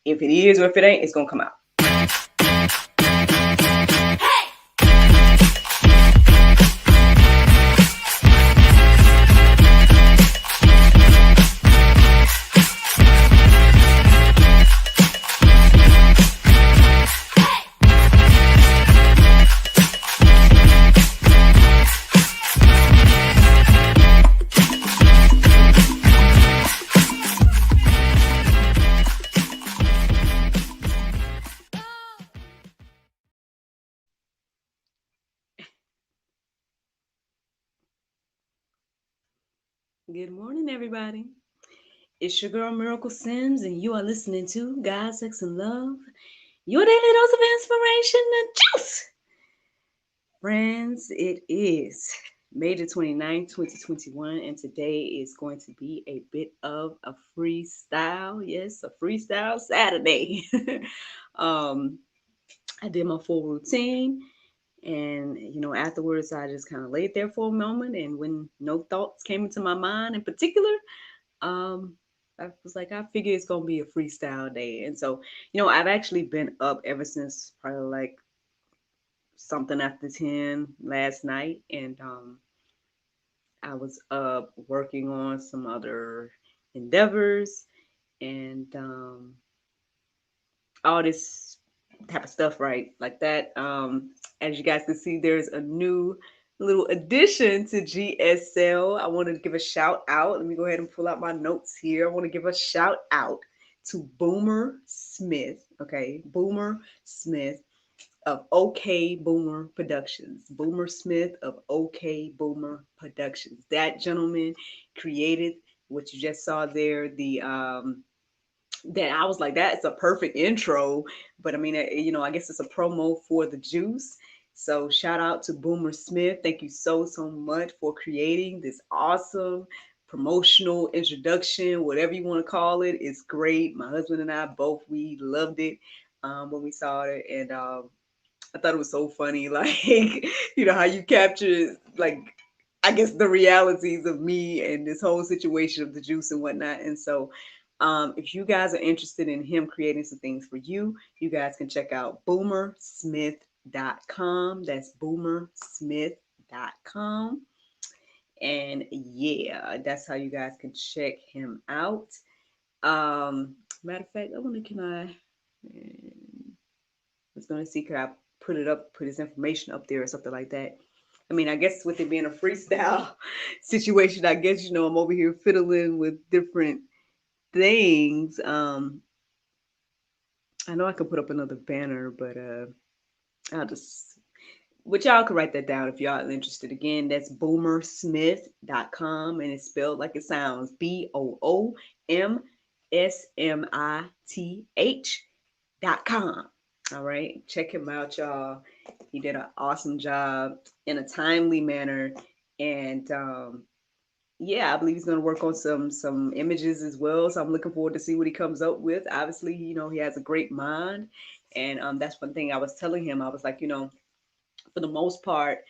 If it is or if it ain't, it's gonna come out. Good morning, everybody. It's your girl Miracle Sims, and you are listening to God, Sex, and Love, your daily dose of inspiration and juice. Friends, it is May the 29th, 2021, and today is going to be a bit of a freestyle. Yes, a freestyle Saturday. um, I did my full routine, and afterwards, I just kind of laid there for a moment, and when no thoughts came into my mind in particular, um, I was like, I figure it's gonna be a freestyle day. And so, I've actually been up ever since probably like something after 10 last night. And I was up working on some other endeavors and all this type of stuff, right? Like that. As you guys can see, there's a new little addition to GSL. I want to give a shout out. Let me go ahead and pull out my notes here. I want to give a shout out to Boomer Smith. Okay, Boomer Smith of OK Boomer Productions. Boomer Smith of OK Boomer Productions. That gentleman created what you just saw there. The that I was like, that's a perfect intro. But I mean, I guess it's a promo for the juice. So shout out to Boomer Smith. Thank you so much for creating this awesome promotional introduction, whatever you want to call it. It's great. My husband and I both, we loved it when we saw it. And I thought it was so funny. Like, how you capture, like, I guess the realities of me and this whole situation of the juice and whatnot. And so if you guys are interested in him creating some things for you, you guys can check out boomersmith.com. That's boomersmith.com. And yeah, that's how you guys can check him out. Matter of fact, I wonder, can I was going to see, could I put his information up there or something like that. I mean, I guess with it being a freestyle situation, I guess, I'm over here fiddling with different things. I know I could put up another banner, but I'll just, which y'all could write that down if y'all are interested. Again, that's boomersmith.com, and it's spelled like it sounds, BOOMSMITH.com. All right, check him out, y'all. He did an awesome job in a timely manner, and yeah, I believe he's going to work on some images as well. So I'm looking forward to see what he comes up with. Obviously, he has a great mind, and that's one thing I was telling him. I was like, for the most part,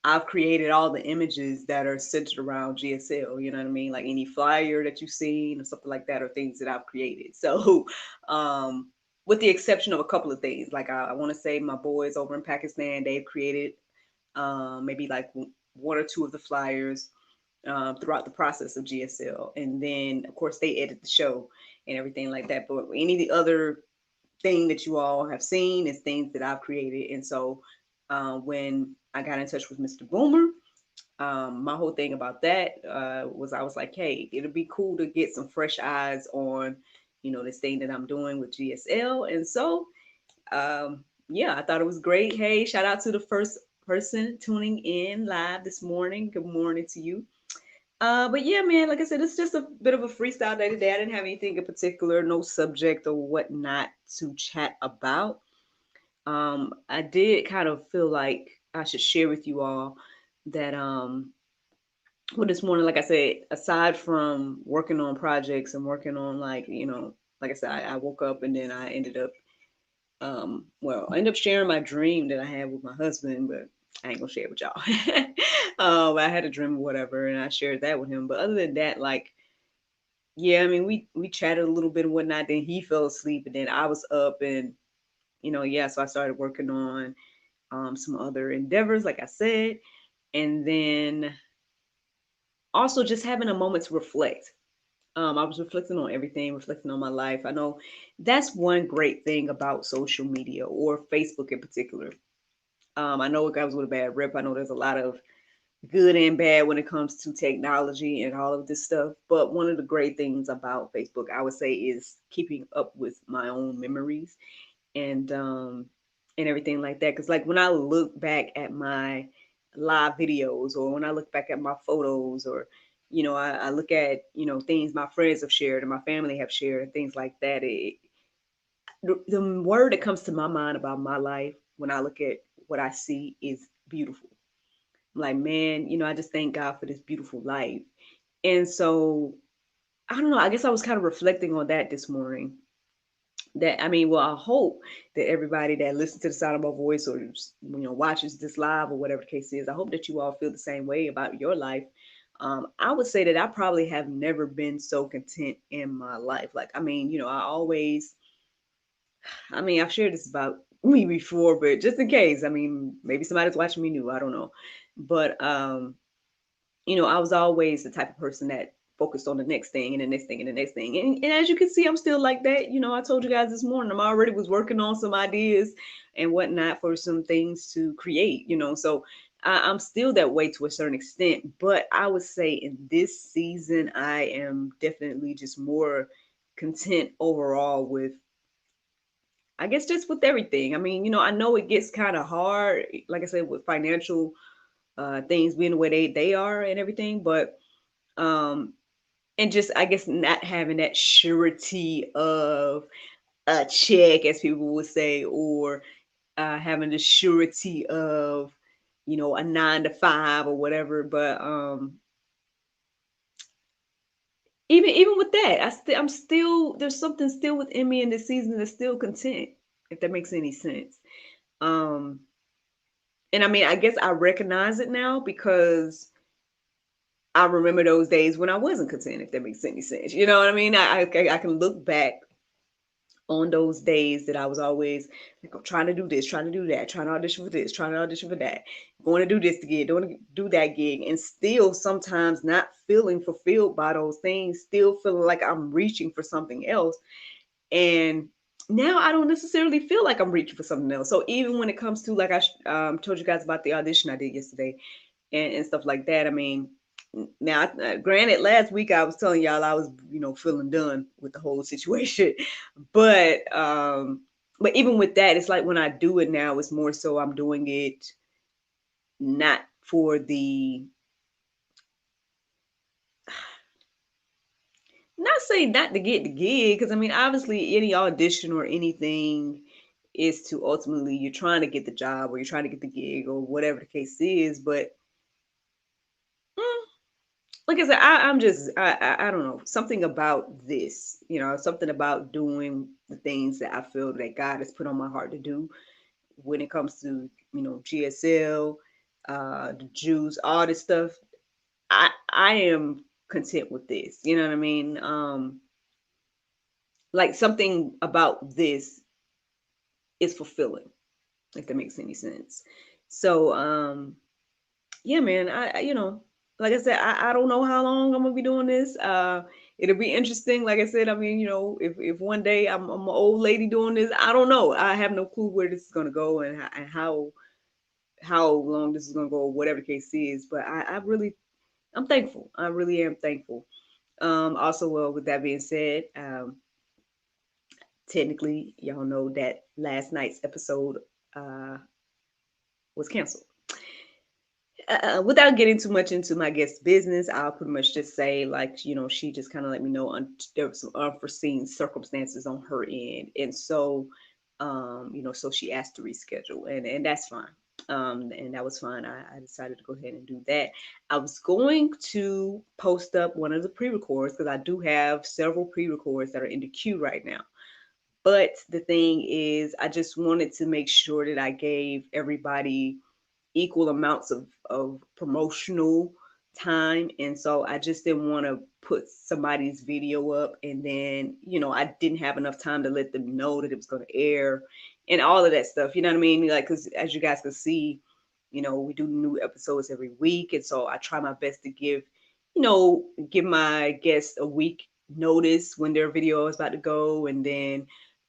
I've created all the images that are centered around GSL. You know what I mean? Like any flyer that you've seen or something like that are things that I've created. So, with the exception of a couple of things, like I want to say my boys over in Pakistan, they've created maybe like one or two of the flyers throughout the process of GSL. And then, of course, they edit the show and everything like that. But any of the other thing that you all have seen is things that I've created. And so when I got in touch with Mr. Boomer, my whole thing about that was I was like, hey, it'll be cool to get some fresh eyes on, this thing that I'm doing with GSL. And so, yeah, I thought it was great. Hey, shout out to the first person tuning in live this morning. Good morning to you. But yeah, man, like I said, it's just a bit of a freestyle day today. I didn't have anything in particular, no subject or whatnot to chat about. I did kind of feel like I should share with you all that well, this morning, like I said, aside from working on projects and working on like I said, I woke up and then I ended up well, I ended up sharing my dream that I had with my husband, but I ain't gonna share it with y'all. I had a dream or whatever, and I shared that with him. But other than that, like yeah, I mean, we chatted a little bit and whatnot. Then he fell asleep, and then I was up, and yeah. So I started working on some other endeavors, like I said, and then also just having a moment to reflect. I was reflecting on everything, reflecting on my life. I know that's one great thing about social media or Facebook in particular. I know it goes with a bad rep. I know there's a lot of good and bad when it comes to technology and all of this stuff. But one of the great things about Facebook, I would say, is keeping up with my own memories and everything like that. Because like when I look back at my live videos, or when I look back at my photos, or I look at things my friends have shared and my family have shared and things like that. The word that comes to my mind about my life when I look at what I see is beautiful. I'm like, man, I just thank God for this beautiful life. And so I don't know. I guess I was kind of reflecting on that this morning. That I mean, well, I hope that everybody that listens to the sound of my voice, or watches this live, or whatever the case is, I hope that you all feel the same way about your life. I would say that I probably have never been so content in my life. Like, I mean, I mean, I've shared this about me before, but just in case, I mean, maybe somebody's watching me new, I don't know. But I was always the type of person that focused on the next thing and the next thing and the next thing. And as you can see, I'm still like that. I told you guys this morning, I'm already was working on some ideas and whatnot for some things to create. So I'm still that way to a certain extent. But I would say in this season, I am definitely just more content overall with, I guess, just with everything. I mean, I know it gets kind of hard, like I said, with financial things being the way they are and everything, but um and just, I guess, not having that surety of a check, as people would say, or having the surety of a 9 to 5 or whatever. But even with that, I'm still, there's something still within me in this season that's still content, if that makes any sense. um and I mean, I guess I recognize it now because I remember those days when I wasn't content, if that makes any sense. You know what I mean? I can look back on those days that I was always like, I'm trying to do this, trying to do that, trying to audition for this, trying to audition for that, going to do this to get, doing to do that gig, and still sometimes not feeling fulfilled by those things, still feeling like I'm reaching for something else. And now I don't necessarily feel like I'm reaching for something else. So even when it comes to, like, I told you guys about the audition I did yesterday, and stuff like that. I mean, now, granted, last week I was telling y'all I was, feeling done with the whole situation, but even with that, it's like when I do it now, it's more so I'm doing it not for the, not saying not to get the gig, because I mean, obviously, any audition or anything is to ultimately, you're trying to get the job, or you're trying to get the gig, or whatever the case is. But mm, like I said, I'm just, I don't know, something about this, something about doing the things that I feel that God has put on my heart to do when it comes to, GSL, the Jews, all this stuff. I am content with this. You know what I mean? Like, something about this is fulfilling, if that makes any sense. So, yeah, man, like I said, I don't know how long I'm gonna be doing this. It'll be interesting. Like I said, I mean, if one day I'm an old lady doing this, I don't know. I have no clue where this is gonna go, and how long this is gonna go, or whatever the case is. But I really, I'm thankful. I really am thankful. Also, well, with that being said, technically, y'all know that last night's episode uh was canceled. Without getting too much into my guest's business, I'll pretty much just say, like, she just kind of let me know there were some unforeseen circumstances on her end, and so, so she asked to reschedule, and that's fine. And that was fine. I decided to go ahead and do that. I was going to post up one of the pre-records because I do have several pre-records that are in the queue right now. But the thing is, I just wanted to make sure that I gave everybody equal amounts of promotional time, and so I just didn't want to put somebody's video up and then, I didn't have enough time to let them know that it was going to air and all of that stuff. You know what I mean? Like, because as you guys can see, we do new episodes every week, and so I try my best to give my guests a week notice when their video is about to go, and then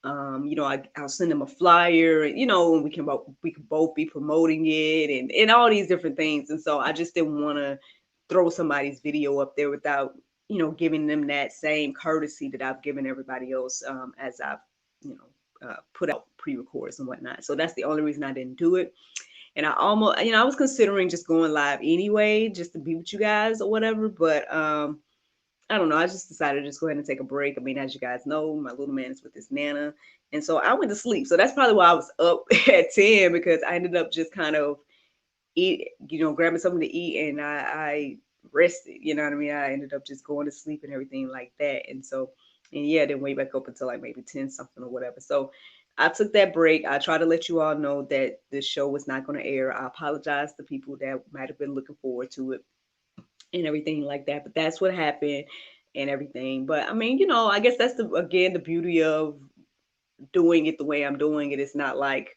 I'll send them a flyer, and and we can both be promoting it, and all these different things. And so I just didn't want to throw somebody's video up there without giving them that same courtesy that I've given everybody else, as I've put out pre-records and whatnot. So that's the only reason I didn't do it. And I almost, I was considering just going live anyway, just to be with you guys or whatever. But I don't know. I just decided to just go ahead and take a break. I mean, as you guys know, my little man is with his nana. And so I went to sleep. So that's probably why I was up at 10, because I ended up just kind of grabbing something to eat, and I rested. You know what I mean? I ended up just going to sleep and everything like that. And so, and yeah, then wake back up until like maybe 10 something or whatever. So I took that break. I try to let you all know that the show was not going to air. I apologize to people that might have been looking forward to it and everything like that. But that's what happened and everything. But I mean, I guess that's the beauty of doing it the way I'm doing it. It's not like,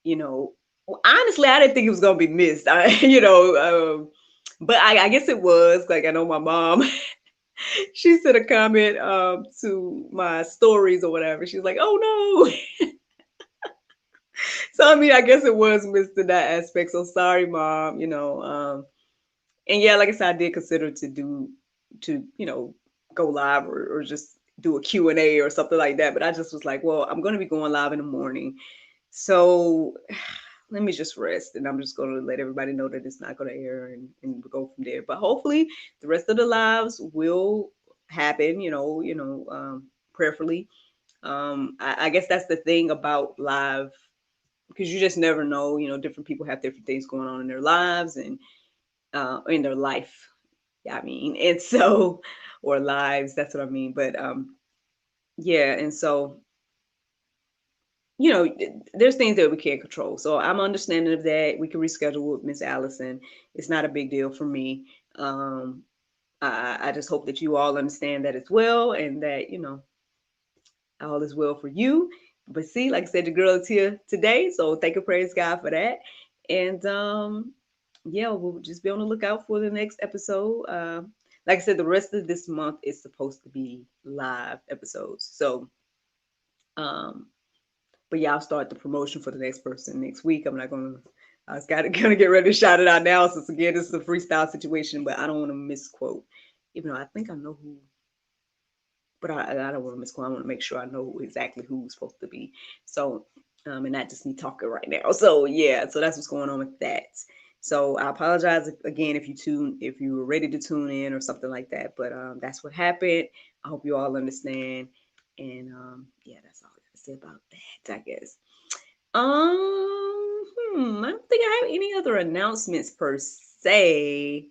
honestly, I didn't think it was gonna be missed. But I guess it was. Like, I know my mom, she sent a comment to my stories or whatever. She's like, "Oh no." So I mean, I guess it was missed in that aspect. So sorry, mom. And yeah, like I said, I did consider to go live, or just do a Q&A or something like that. But I just was like, well, I'm going to be going live in the morning. So let me just rest, and I'm just going to let everybody know that it's not going to air, and we'll go from there. But hopefully the rest of the lives will happen, prayerfully. I guess that's the thing about live, because you just never know, different people have different things going on in their lives, and in their life. Yeah, I mean, and so, or lives, that's what I mean. But yeah, and so, there's things that we can't control. So I'm understanding of that. We can reschedule with Miss Allison. It's not a big deal for me. I just hope that you all understand that as well, and that, all is well for you. But see, like I said, the girl is here today. So thank and praise God for that. And yeah, we'll just be on the lookout for the next episode. Like I said, the rest of this month is supposed to be live episodes. So, um, but yeah, I'll start the promotion for the next person next week. I'm not gonna. I was gonna get ready to shout it out now, since again this is a freestyle situation, but I don't want to misquote. Even though I think I know who, but I don't want to misquote. I want to make sure I know exactly who's supposed to be. So, and not just me talking right now. So yeah, so that's what's going on with that. So I apologize again if you were ready to tune in or something like that. But that's what happened. I hope you all understand. And yeah, that's all I got to say about that, I guess. I don't think I have any other announcements per se.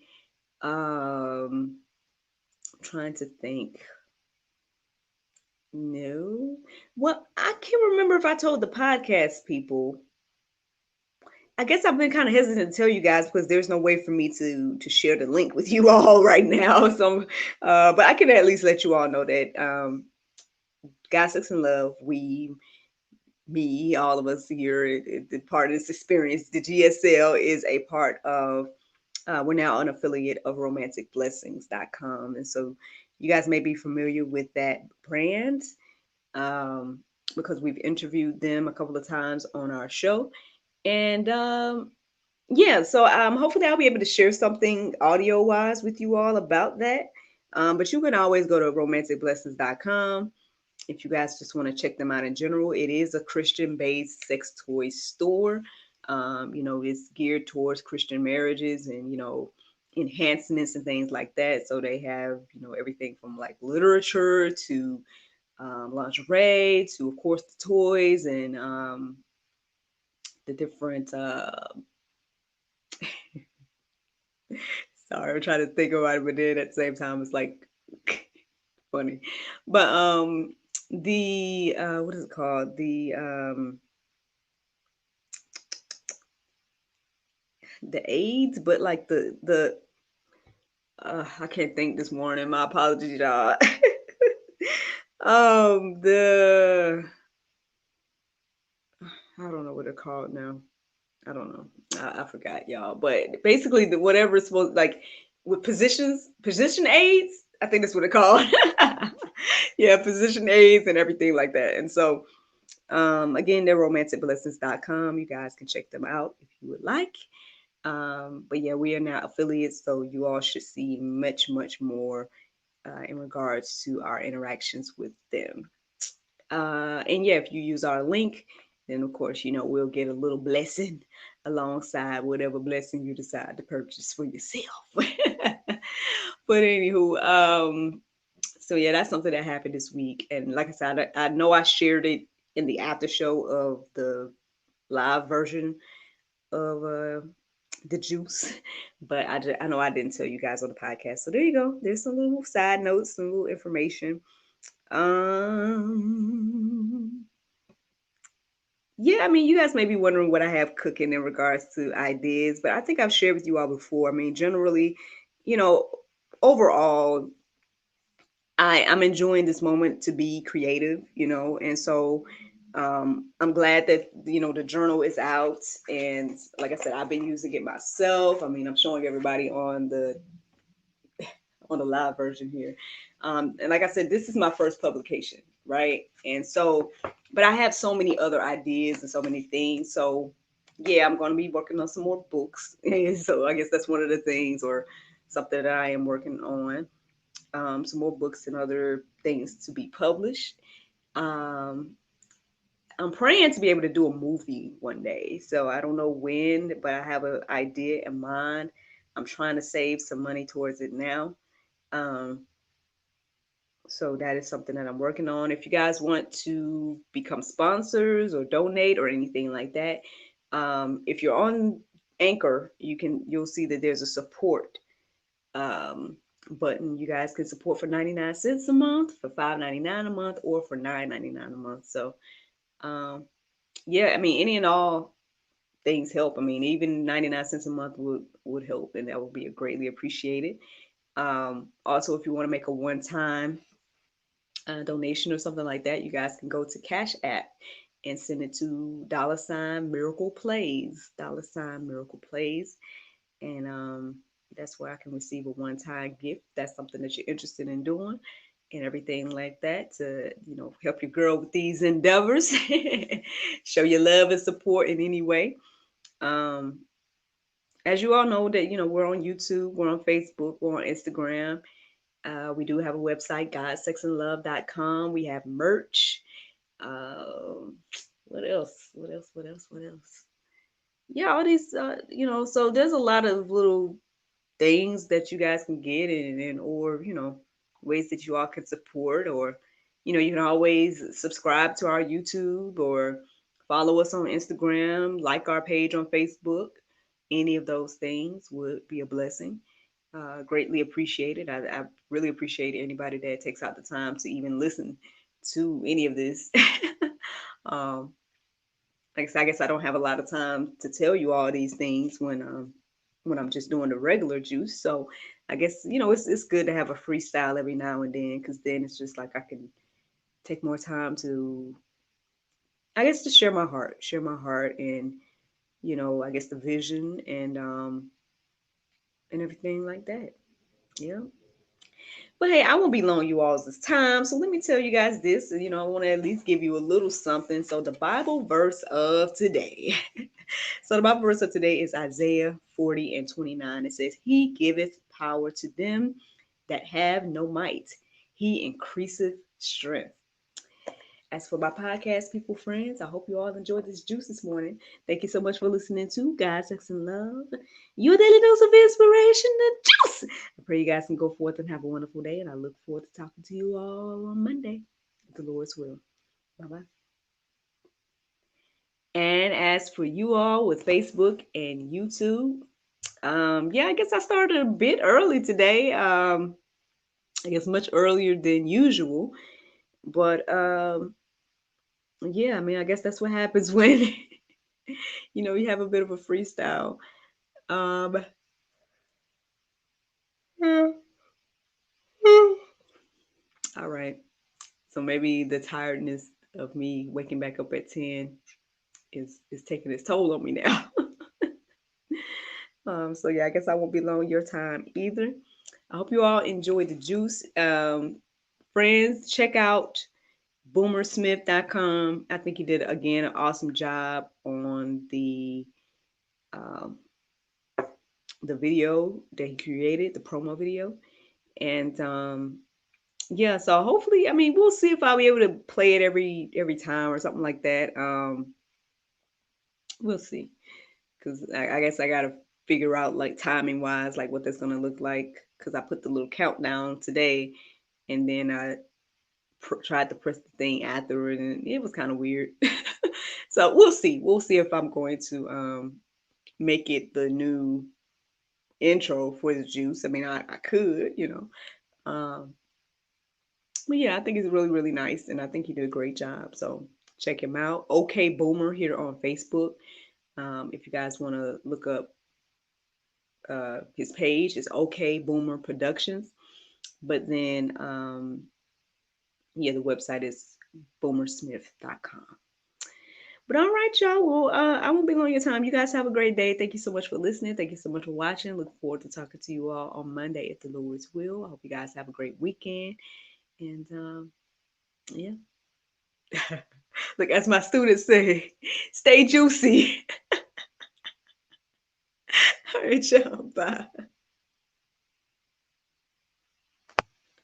I'm trying to think. No. Well, I can't remember if I told the podcast people. I guess I've been kind of hesitant to tell you guys, because there's no way for me to share the link with you all right now. So, but I can at least let you all know that God, Sex, and Love, me, all of us here, part of this experience, the GSL is a part of. We're now an affiliate of romanticblessings.com, and so you guys may be familiar with that brand, because we've interviewed them a couple of times on our show. And yeah, so hopefully I'll be able to share something audio wise with you all about that. But you can always go to romanticblessings.com if you guys just want to check them out in general. It is a Christian based sex toy store. It's geared towards Christian marriages and, enhancements and things like that. So they have, everything from like literature to lingerie to, of course, the toys and the different. Sorry, I'm trying to think about it, but then at the same time, it's like funny. But the what is it called? The AIDS, but like the I can't think this morning. My apologies, y'all. The I don't know what they're called now. I don't know. I forgot, y'all. But basically, the whatever it's supposed like with position aids. I think that's what it's called. Yeah, position aids and everything like that. And so, again, they're romanticblessings.com. You guys can check them out if you would like. But yeah, we are now affiliates, so you all should see much more in regards to our interactions with them. And yeah, if you use our link, then of course, we'll get a little blessing alongside whatever blessing you decide to purchase for yourself. But anywho, so yeah, that's something that happened this week. And like I said, I know I shared it in the after show of the live version of the juice, but I know I didn't tell you guys on the podcast. So there you go. There's some little side notes, some little information. Um, yeah, I mean, you guys may be wondering what I have cooking in regards to ideas, but I think I've shared with you all before. I mean, generally, you know, overall, I'm enjoying this moment to be creative, and so I'm glad that the journal is out, and like I said, I've been using it myself. I mean, I'm showing everybody on the live version here. And like I said, this is my first publication, right? And so, but I have so many other ideas and so many things. So, yeah, I'm going to be working on some more books. And so, I guess that's one of the things, or something that I am working on. Some more books and other things to be published. Um, I'm praying to be able to do a movie one day. So, I don't know when, but I have an idea in mind. I'm trying to save some money towards it now. Um, So that is something that I'm working on. If you guys want to become sponsors or donate or anything like that, if you're on Anchor, you'll see that there's a support um, button. You guys can support for 99 cents a month, for 5.99 a month, or for 9.99 a month. So um, yeah, I mean any and all things help. I mean even 99 cents a month would help, and that would be greatly appreciated. Also, if you want to make a one-time donation or something like that, you guys can go to Cash App and send it to $Miracle Plays, $Miracle Plays, and that's where I can receive a one-time gift. That's something that you're interested in doing, and everything like that to help your girl with these endeavors, show your love and support in any way. Um, as you all know that we're on YouTube, we're on Facebook, we're on Instagram. We do have a website, godsexandlove.com. We have merch. Um, what else? What else? What else? What else? Yeah, all these, so there's a lot of little things that you guys can get and or, ways that you all can support, or, you can always subscribe to our YouTube or follow us on Instagram, like our page on Facebook. Any of those things would be a blessing. Greatly appreciated. I really appreciate anybody that takes out the time to even listen to any of this. um, like I said, I guess I don't have a lot of time to tell you all these things when I'm just doing the regular juice. So I guess it's good to have a freestyle every now and then, because then it's just like I can take more time to, I guess, to share my heart, and I guess the vision and everything like that. Yeah. But hey, I won't be long you all's this time. So let me tell you guys this. I want to at least give you a little something. So the Bible verse of today. So the Bible verse of today is Isaiah 40 and 29. It says, He giveth power to them that have no might. He increaseth strength. As for my podcast, people, friends, I hope you all enjoyed this juice this morning. Thank you so much for listening to God, Sex, and Love, your daily dose of inspiration, the juice. I pray you guys can go forth and have a wonderful day, and I look forward to talking to you all on Monday, if the Lord's will. Bye bye. And as for you all with Facebook and YouTube, yeah, I guess I started a bit early today. I guess much earlier than usual, but yeah, I mean, I guess that's what happens when you have a bit of a freestyle. Um, All right. So maybe the tiredness of me waking back up at 10 is taking its toll on me now. So yeah, I guess I won't be long your time either. I hope you all enjoyed the juice. Friends, check out boomersmith.com. I think he did again an awesome job on um, the video that he created, the promo video. And yeah, so hopefully, I mean, we'll see if I'll be able to play it every time or something like that. We'll see, because I guess I gotta figure out like timing wise, like what that's gonna look like. Because I put the little countdown today, and then I tried to press the thing afterward, and it was kind of weird. So we'll see. We'll see if I'm going to make it the new intro for the juice. I mean, I could, you know. But yeah, I think it's really, really nice. And I think he did a great job. So check him out. Okay Boomer here on Facebook. If you guys want to look up his page, it's Okay Boomer Productions. But then, yeah, the website is boomersmith.com. But all right, y'all. Well, I won't be long your time. You guys have a great day. Thank you so much for listening. Thank you so much for watching. Look forward to talking to you all on Monday if the Lord's will. I hope you guys have a great weekend. And yeah. Look, as my students say, stay juicy. All right, y'all. Bye.